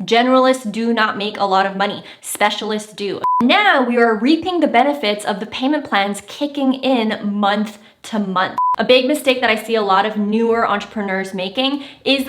Generalists do not make a lot of money. Specialists do. Now we are reaping the benefits of the payment plans kicking in month to month. A big mistake that I see a lot of newer entrepreneurs making is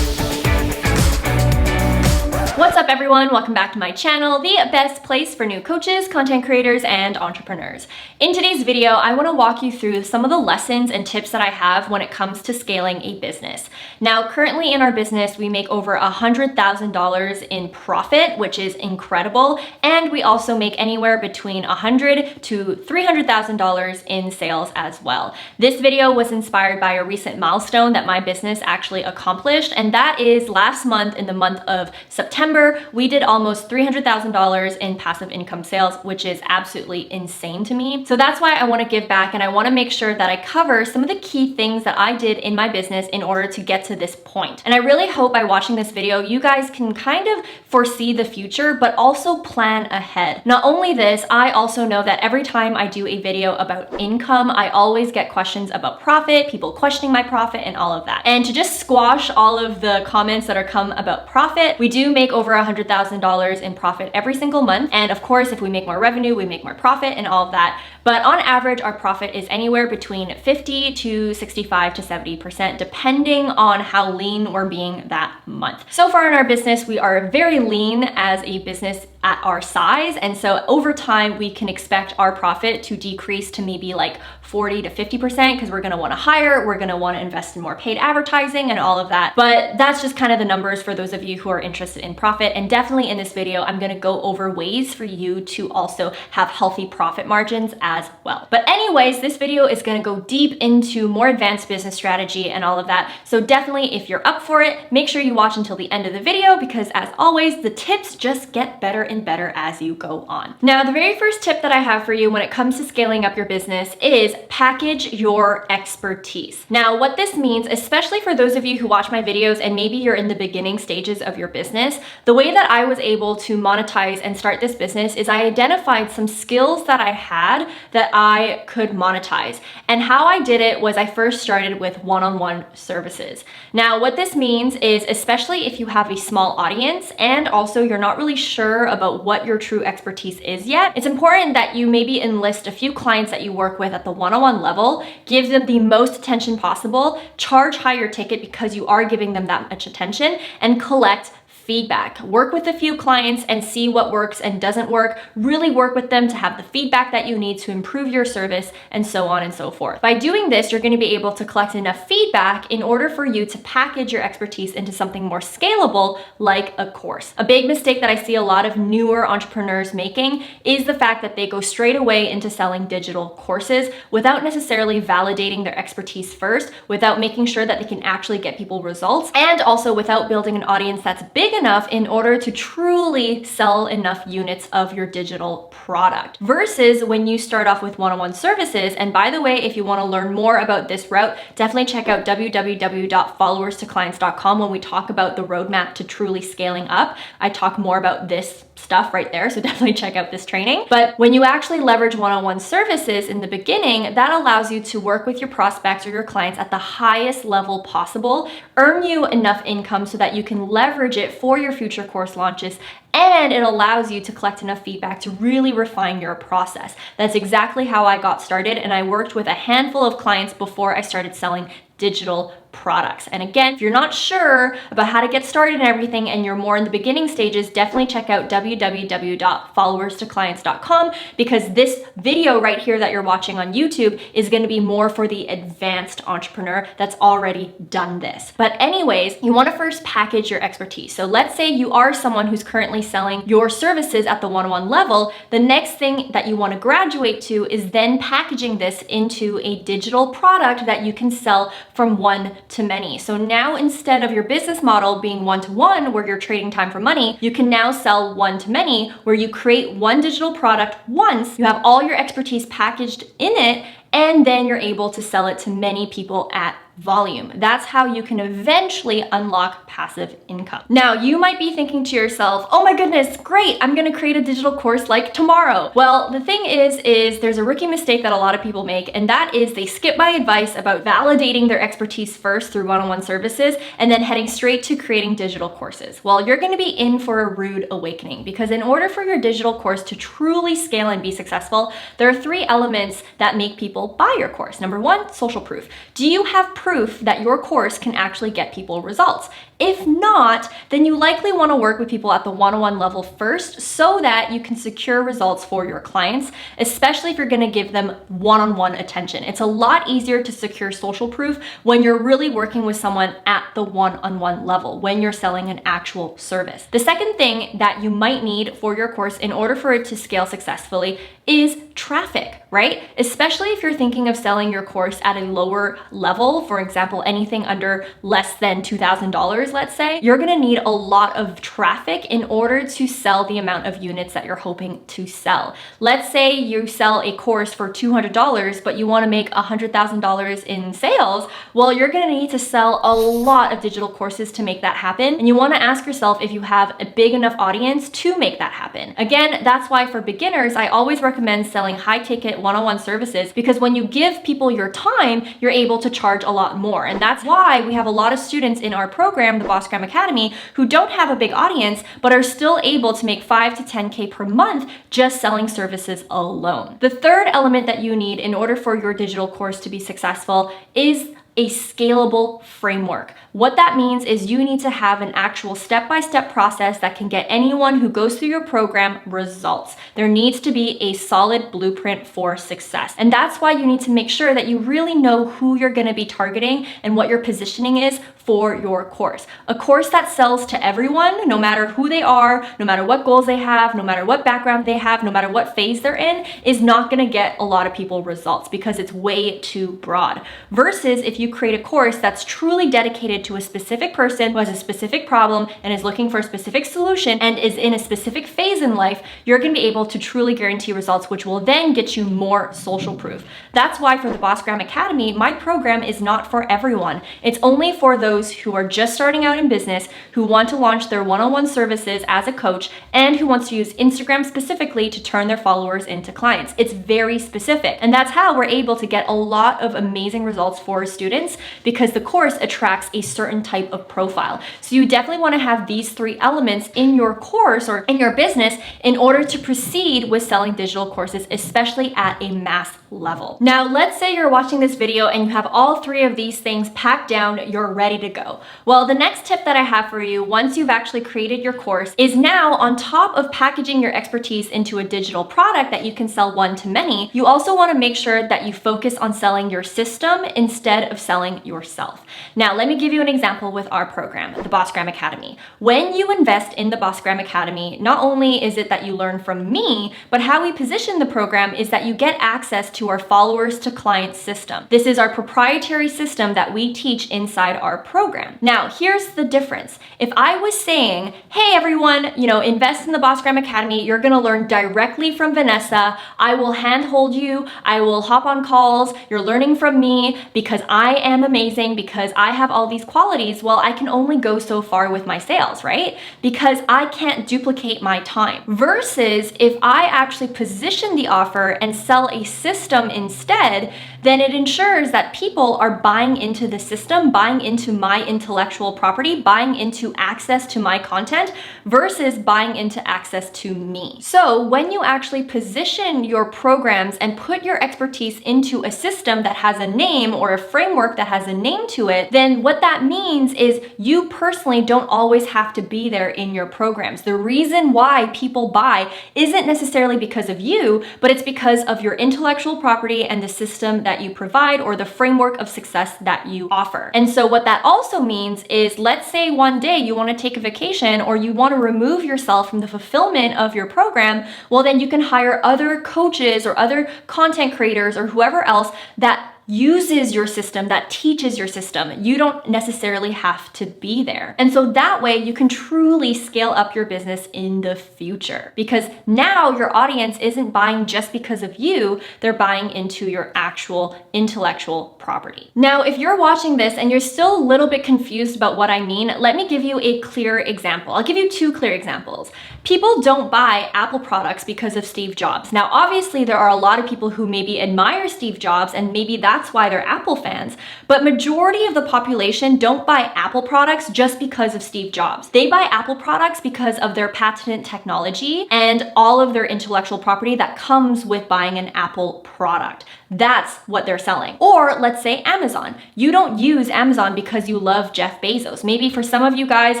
What's up everyone? Welcome back to my channel, the best place for new coaches, content creators, and entrepreneurs. In today's video, I want to walk you through some of the lessons and tips that I have when it comes to scaling a business. Now, currently in our business, we make over $100,000 in profit, which is incredible. And we also make anywhere between $100,000 to $300,000 in sales as well. This video was inspired by a recent milestone that my business actually accomplished, and that is last month, in the month of September, we did almost $300,000 in passive income sales, which is absolutely insane to me. So that's why I want to give back, and I want to make sure that I cover some of the key things that I did in my business in order to get to this point. And I really hope by watching this video, you guys can kind of foresee the future, but also plan ahead. Not only this, I also know that every time I do a video about income, I always get questions about profit, people questioning my profit and all of that. And to just squash all of the comments that are come about profit, we do make over $100,000 in profit every single month. And of course, if we make more revenue, we make more profit and all of that. But on average, our profit is anywhere between 50 to 65 to 70%, depending on how lean we're being that month. So far in our business, we are very lean as a business at our size. And so over time, we can expect our profit to decrease to maybe like 40 to 50% because we're gonna wanna hire, we're gonna wanna invest in more paid advertising and all of that. But that's just kind of the numbers for those of you who are interested in profit. And definitely in this video, I'm gonna go over ways for you to also have healthy profit margins as well. But anyways, this video is gonna go deep into more advanced business strategy and all of that. So definitely, if you're up for it, make sure you watch until the end of the video because as always, the tips just get better and better as you go on. Now, the very first tip that I have for you when it comes to scaling up your business is package your expertise. Now, what this means, especially for those of you who watch my videos and maybe you're in the beginning stages of your business, the way that I was able to monetize and start this business is I identified some skills that I had that I could monetize. And how I did it was I first started with one-on-one services. Now, what this means is, especially if you have a small audience and also you're not really sure about what your true expertise is yet, it's important that you maybe enlist a few clients that you work with at the one-on-one level, give them the most attention possible, charge higher ticket because you are giving them that much attention, and collect feedback. Work with a few clients and see what works and doesn't work. Really work with them to have the feedback that you need to improve your service and so on and so forth. By doing this, you're going to be able to collect enough feedback in order for you to package your expertise into something more scalable like a course. A big mistake that I see a lot of newer entrepreneurs making is the fact that they go straight away into selling digital courses without necessarily validating their expertise first, without making sure that they can actually get people results, and also without building an audience that's big enough in order to truly sell enough units of your digital product. Versus when you start off with one-on-one services, and by the way, if you want to learn more about this route, definitely check out www.followerstoclients.com when we talk about the roadmap to truly scaling up. I talk more about this stuff right there, so definitely check out this training. But when you actually leverage one-on-one services in the beginning, that allows you to work with your prospects or your clients at the highest level possible, earn you enough income so that you can leverage it for your future course launches, and it allows you to collect enough feedback to really refine your process. That's exactly how I got started, and I worked with a handful of clients before I started selling digital products. And again, if you're not sure about how to get started and everything and you're more in the beginning stages, definitely check out www.followerstoclients.com because this video right here that you're watching on YouTube is going to be more for the advanced entrepreneur that's already done this. But anyways, you want to first package your expertise. So let's say you are someone who's currently selling your services at the one-on-one level. The next thing that you want to graduate to is then packaging this into a digital product that you can sell from one to many. So now instead of your business model being one-to-one where you're trading time for money, you can now sell one-to-many where you create one digital product once, you have all your expertise packaged in it, and then you're able to sell it to many people at volume. That's how you can eventually unlock passive income. Now, you might be thinking to yourself, oh my goodness, great, I'm gonna create a digital course like tomorrow. Well, the thing is there's a rookie mistake that a lot of people make, and that is they skip my advice about validating their expertise first through one-on-one services and then heading straight to creating digital courses. Well, you're gonna be in for a rude awakening, because in order for your digital course to truly scale and be successful, there are 3 elements that make people buy your course. Number 1, social proof. Do you have proof that your course can actually get people results? If not, then you likely want to work with people at the one-on-one level first so that you can secure results for your clients, especially if you're going to give them one-on-one attention. It's a lot easier to secure social proof when you're really working with someone at the one-on-one level, when you're selling an actual service. The second thing that you might need for your course in order for it to scale successfully is traffic, right? Especially if you're thinking of selling your course at a lower level, for example, anything under less than $2,000, let's say, you're gonna need a lot of traffic in order to sell the amount of units that you're hoping to sell. Let's say you sell a course for $200, but you wanna make $100,000 in sales. Well, you're gonna need to sell a lot of digital courses to make that happen. And you wanna ask yourself if you have a big enough audience to make that happen. Again, that's why for beginners, I always recommend selling high ticket one-on-one services, because when you give people your time, you're able to charge a lot more. And that's why we have a lot of students in our program, the Bossgram Academy, who don't have a big audience, but are still able to make 5 to 10K per month just selling services alone. The third element that you need in order for your digital course to be successful is a scalable framework. What that means is you need to have an actual step-by-step process that can get anyone who goes through your program results. There needs to be a solid blueprint for success. And that's why you need to make sure that you really know who you're gonna be targeting and what your positioning is for your course. A course that sells to everyone, no matter who they are, no matter what goals they have, no matter what background they have, no matter what phase they're in, is not gonna get a lot of people results because it's way too broad. Versus if you create a course that's truly dedicated to a specific person who has a specific problem and is looking for a specific solution and is in a specific phase in life, you're gonna be able to truly guarantee results, which will then get you more social proof. That's why for the Bossgram Academy, my program is not for everyone. It's only for those who are just starting out in business, who want to launch their one-on-one services as a coach, and who wants to use Instagram specifically to turn their followers into clients. It's very specific. And that's how we're able to get a lot of amazing results for students, because the course attracts a certain type of profile. So you definitely want to have these 3 elements in your course or in your business in order to proceed with selling digital courses, especially at a mass level. Now, let's say you're watching this video and you have all 3 of these things packed down, you're ready to go. Well, the next tip that I have for you once you've actually created your course is now, on top of packaging your expertise into a digital product that you can sell one to many, you also want to make sure that you focus on selling your system instead of selling yourself. Now, let me give you an example with our program, the Bossgram Academy. When you invest in the Bossgram Academy, not only is it that you learn from me, but how we position the program is that you get access to our followers to client system. This is our proprietary system that we teach inside our program. Now, here's the difference. If I was saying, hey everyone, invest in the Bossgram Academy, you're gonna learn directly from Vanessa, I will handhold you, I will hop on calls, you're learning from me because I am amazing, because I have all these qualities, well, I can only go so far with my sales, right? Because I can't duplicate my time. Versus if I actually position the offer and sell a system instead, then it ensures that people are buying into the system, buying into my intellectual property, buying into access to my content versus buying into access to me. So when you actually position your programs and put your expertise into a system that has a name or a framework that has a name to it, then what that means is you personally don't always have to be there in your programs. The reason why people buy isn't necessarily because of you, but it's because of your intellectual property and the system that you provide or the framework of success that you offer. And so what that also means is, let's say one day you want to take a vacation or you want to remove yourself from the fulfillment of your program, well, then you can hire other coaches or other content creators or whoever else that uses your system, that teaches your system. You don't necessarily have to be there. And so that way you can truly scale up your business in the future, because now your audience isn't buying just because of you, they're buying into your actual intellectual property. Now, if you're watching this and you're still a little bit confused about what I mean, let me give you a clear example. I'll give you two clear examples. People don't buy Apple products because of Steve Jobs. Now, obviously, there are a lot of people who maybe admire Steve Jobs and maybe that's why they're Apple fans, but majority of the population don't buy Apple products just because of Steve Jobs. They buy Apple products because of their patented technology and all of their intellectual property that comes with buying an Apple product. That's what they're selling. Or let's say Amazon. You don't use Amazon because you love Jeff Bezos. Maybe for some of you guys,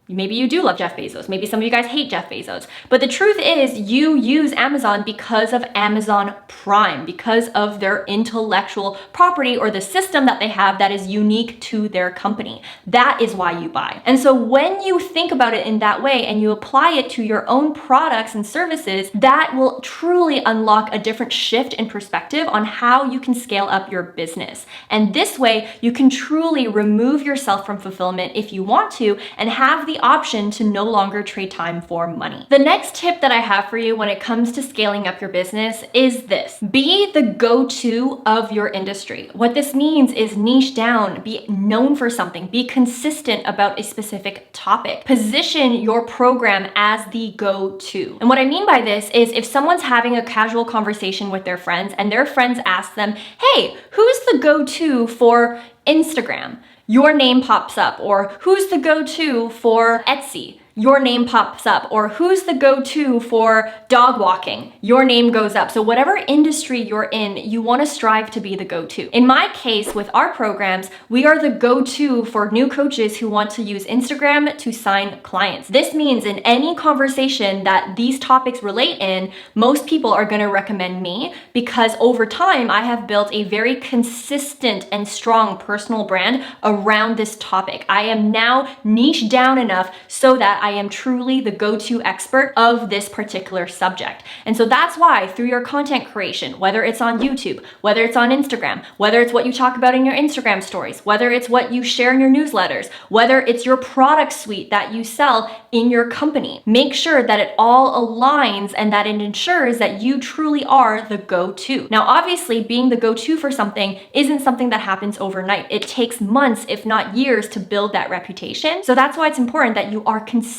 maybe you do love Jeff Bezos. Maybe some of you guys hate Jeff Bezos. But the truth is you use Amazon because of Amazon Prime, because of their intellectual property or the system that they have that is unique to their company. That is why you buy. And so when you think about it in that way and you apply it to your own products and services, that will truly unlock a different shift in perspective on how you can scale up your business. And this way you can truly remove yourself from fulfillment if you want to and have the option to no longer trade time for money. The next tip that I have for you when it comes to scaling up your business is this: be the go-to of your industry. What this means is niche down, be known for something, be consistent about a specific topic, position your program as the go-to. And what I mean by this is if someone's having a casual conversation with their friends and their friends ask them, hey, who's the go-to for Instagram? Your name pops up. Or who's the go-to for Etsy? Your name pops up. Or who's the go-to for dog walking? Your name goes up. So whatever industry you're in, you want to strive to be the go-to. In my case, with our programs, we are the go-to for new coaches who want to use Instagram to sign clients. This means in any conversation that these topics relate in, most people are going to recommend me because over time, I have built a very consistent and strong personal brand around this topic. I am now niche down enough so that I am truly the go-to expert of this particular subject. And so that's why through your content creation, whether it's on YouTube, whether it's on Instagram, whether it's what you talk about in your Instagram stories, whether it's what you share in your newsletters, whether it's your product suite that you sell in your company, make sure that it all aligns and that it ensures that you truly are the go-to. Now, obviously, being the go-to for something isn't something that happens overnight. It takes months, if not years, to build that reputation. So that's why it's important that you are consistent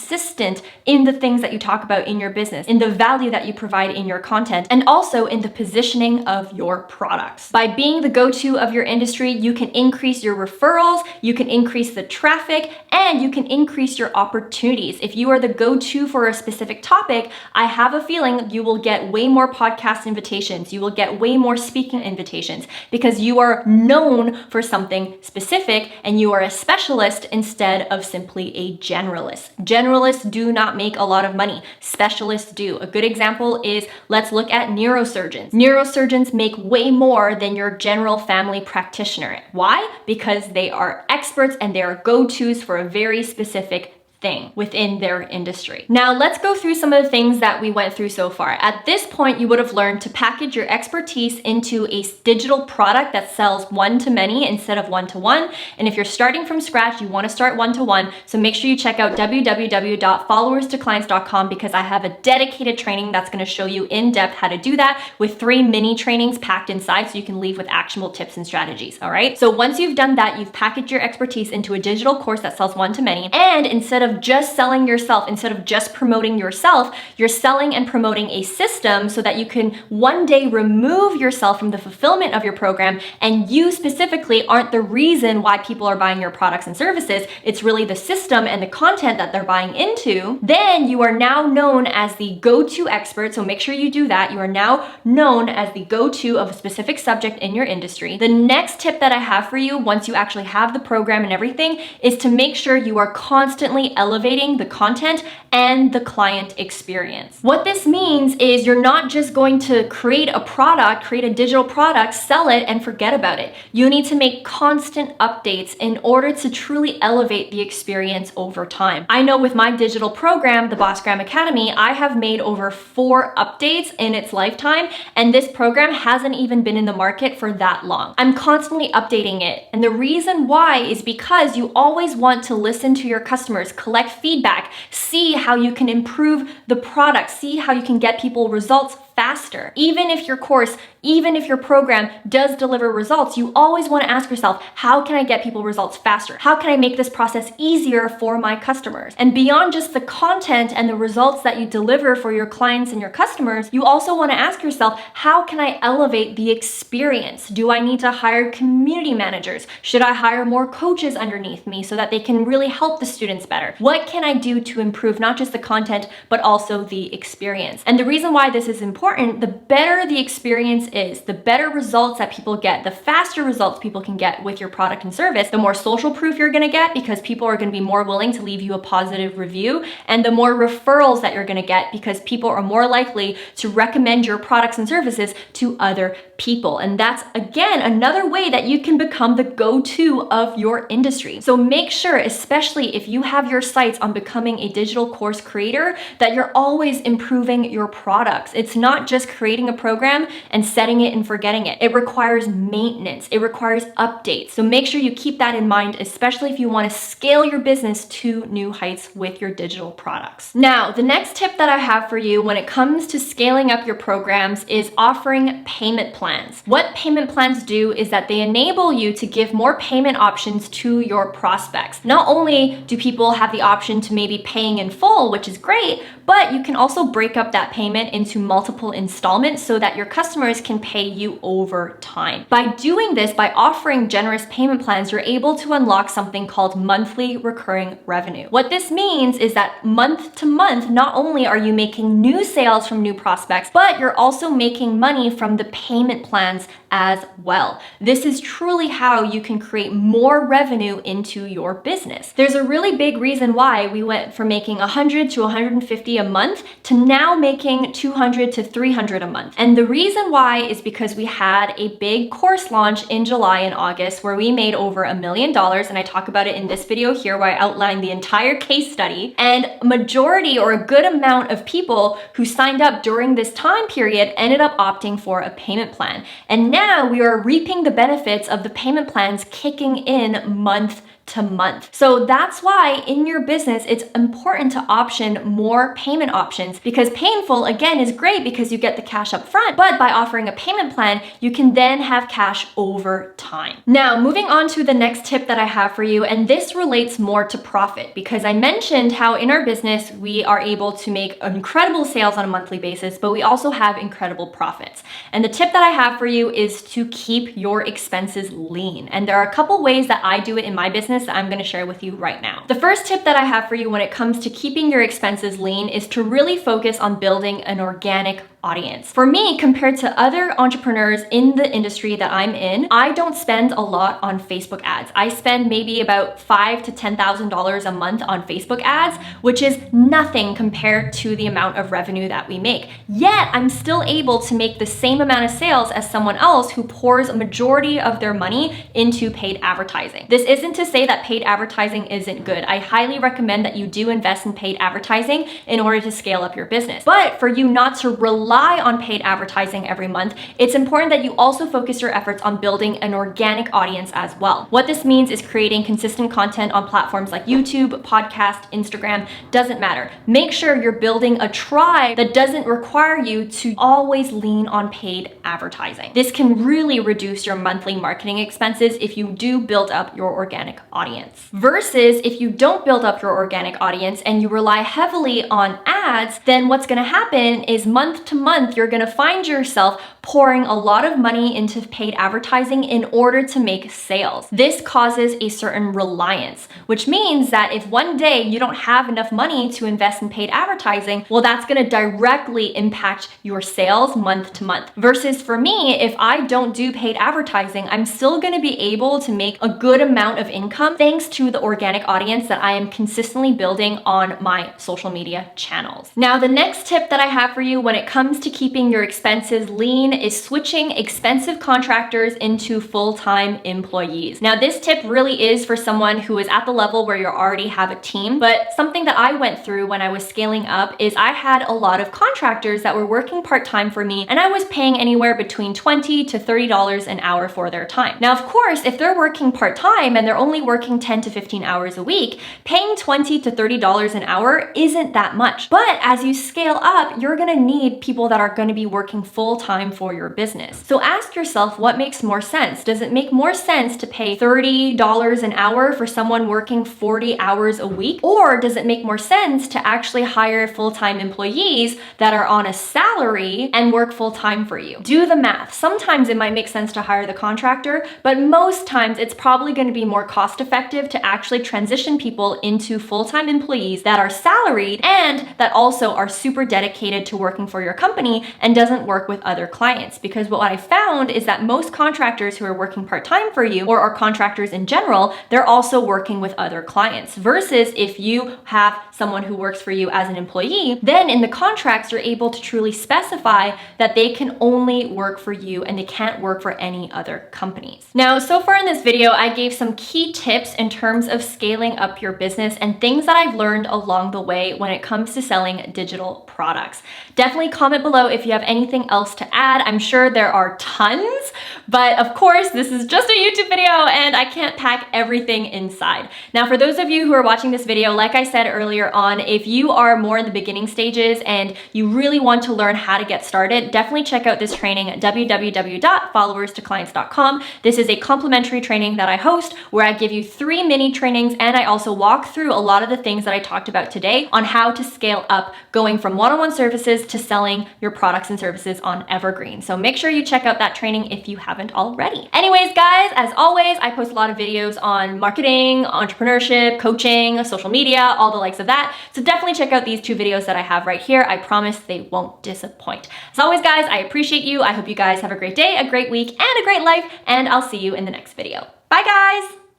in the things that you talk about in your business, in the value that you provide in your content, and also in the positioning of your products. By being the go-to of your industry, you can increase your referrals, you can increase the traffic, and you can increase your opportunities. If you are the go-to for a specific topic, I have a feeling you will get way more podcast invitations, you will get way more speaking invitations because you are known for something specific and you are a specialist instead of simply a generalist. Generalists do not make a lot of money. Specialists do. A good example is, let's look at neurosurgeons. Neurosurgeons make way more than your general family practitioner. Why? Because they are experts and they are go-tos for a very specific thing within their industry. Now let's go through some of the things that we went through so far. At this point, you would have learned to package your expertise into a digital product that sells one-to-many instead of one-to-one. And if you're starting from scratch, you want to start one-to-one. So make sure you check out www.followerstoclients.com because I have a dedicated training that's going to show you in depth how to do that with 3 mini trainings packed inside so you can leave with actionable tips and strategies. All right. So once you've done that, you've packaged your expertise into a digital course that sells one-to-many. And instead of just selling yourself, instead of just promoting yourself, you're selling and promoting a system so that you can one day remove yourself from the fulfillment of your program and you specifically aren't the reason why people are buying your products and services. It's really the system and the content that they're buying into. Then you are now known as the go-to expert. So make sure you do that. You are now known as the go-to of a specific subject in your industry. The next tip that I have for you once you actually have the program and everything is to make sure you are constantly elevating the content and the client experience. What this means is you're not just going to create a product, create a digital product, sell it, and forget about it. You need to make constant updates in order to truly elevate the experience over time. I know with my digital program, the Bossgram Academy, I have made over 4 updates in its lifetime, and this program hasn't even been in the market for that long. I'm constantly updating it, and the reason why is because you always want to listen to your customers, collect feedback, see how you can improve the product, see how you can get people results faster. Even if your course, even if your program does deliver results, you always want to ask yourself, how can I get people results faster? How can I make this process easier for my customers? And beyond just the content and the results that you deliver for your clients and your customers, you also want to ask yourself, how can I elevate the experience? Do I need to hire community managers? Should I hire more coaches underneath me so that they can really help the students better? What can I do to improve not just the content, but also the experience? And the reason why this is important, the better the experience is, the better results that people get, the faster results people can get with your product and service, the more social proof you're gonna get because people are gonna be more willing to leave you a positive review, and the more referrals that you're gonna get because people are more likely to recommend your products and services to other people. And that's, again, another way that you can become the go-to of your industry. So make sure, especially if you have your sights on becoming a digital course creator, that you're always improving your products. It's not just creating a program and setting it and forgetting it. It requires maintenance. It requires updates. So make sure you keep that in mind, especially if you want to scale your business to new heights with your digital products. Now, the next tip that I have for you when it comes to scaling up your programs is offering payment plans. What payment plans do is that they enable you to give more payment options to your prospects. Not only do people have the option to maybe paying in full, which is great, but you can also break up that payment into multiple installments so that your customers can pay you over time. By doing this, by offering generous payment plans, you're able to unlock something called monthly recurring revenue. What this means is that month to month, not only are you making new sales from new prospects, but you're also making money from the payment plans as well. This is truly how you can create more revenue into your business. There's a really big reason why we went from making 100 to 150 a month to now making 200 to 300 a month. And the reason why is because we had a big course launch in July and August where we made over $1 million, and I talk about it in this video here where I outline the entire case study. And majority or a good amount of people who signed up during this time period ended up opting for a payment plan. And now we are reaping the benefits of the payment plans kicking in month to month. So that's why in your business, it's important to option more payment options, because painful, again, is great because you get the cash up front, but by offering a payment plan, you can then have cash over time. Now, moving on to the next tip that I have for you, and this relates more to profit, because I mentioned how in our business, we are able to make incredible sales on a monthly basis, but we also have incredible profits. And the tip that I have for you is to keep your expenses lean. And there are a couple ways that I do it in my business that I'm gonna share with you right now. The first tip that I have for you when it comes to keeping your expenses lean is to really focus on building an organic audience. For me, compared to other entrepreneurs in the industry that I'm in, I don't spend a lot on Facebook ads. I spend maybe about $5,000 to $10,000 a month on Facebook ads, which is nothing compared to the amount of revenue that we make. Yet, I'm still able to make the same amount of sales as someone else who pours a majority of their money into paid advertising. This isn't to say that paid advertising isn't good. I highly recommend that you do invest in paid advertising in order to scale up your business. But for you not to rely on paid advertising every month, it's important that you also focus your efforts on building an organic audience as well. What this means is creating consistent content on platforms like YouTube, podcast, Instagram, doesn't matter. Make sure you're building a tribe that doesn't require you to always lean on paid advertising. This can really reduce your monthly marketing expenses if you do build up your organic audience. Versus if you don't build up your organic audience and you rely heavily on ads, then what's gonna happen is month to month, you're gonna find yourself pouring a lot of money into paid advertising in order to make sales. This causes a certain reliance, which means that if one day you don't have enough money to invest in paid advertising, well, that's going to directly impact your sales month to month. Versus for me, if I don't do paid advertising, I'm still going to be able to make a good amount of income thanks to the organic audience that I am consistently building on my social media channels. Now, the next tip that I have for you when it comes to keeping your expenses lean is switching expensive contractors into full-time employees. Now, this tip really is for someone who is at the level where you already have a team, but something that I went through when I was scaling up is I had a lot of contractors that were working part-time for me, and I was paying anywhere between $20 to $30 an hour for their time. Now, of course, if they're working part-time and they're only working 10 to 15 hours a week, paying $20 to $30 an hour isn't that much. But as you scale up, you're gonna need people that are gonna be working full-time for your business. So ask yourself, what makes more sense? Does it make more sense to pay $30 an hour for someone working 40 hours a week? Or does it make more sense to actually hire full-time employees that are on a salary and work full-time for you? Do the math. Sometimes it might make sense to hire the contractor, but most times it's probably going to be more cost-effective to actually transition people into full-time employees that are salaried and that also are super dedicated to working for your company and doesn't work with other clients. Because what I found is that most contractors who are working part-time for you or are contractors in general, they're also working with other clients. Versus if you have someone who works for you as an employee, then in the contracts, you're able to truly specify that they can only work for you and they can't work for any other companies. Now, so far in this video, I gave some key tips in terms of scaling up your business and things that I've learned along the way when it comes to selling digital products. Definitely comment below if you have anything else to add. I'm sure there are tons, but of course, this is just a YouTube video and I can't pack everything inside. Now, for those of you who are watching this video, like I said earlier on, if you are more in the beginning stages and you really want to learn how to get started, definitely check out this training at www.followerstoclients.com. This is a complimentary training that I host where I give you 3 mini trainings and I also walk through a lot of the things that I talked about today on how to scale up going from one-on-one services to selling your products and services on Evergreen. So make sure you check out that training if you haven't already. Anyways, guys, as always, I post a lot of videos on marketing, entrepreneurship, coaching, social media, all the likes of that. So definitely check out these 2 videos that I have right here. I promise they won't disappoint. As always, guys, I appreciate you. I hope you guys have a great day, a great week, and a great life, and I'll see you in the next video. Bye, guys!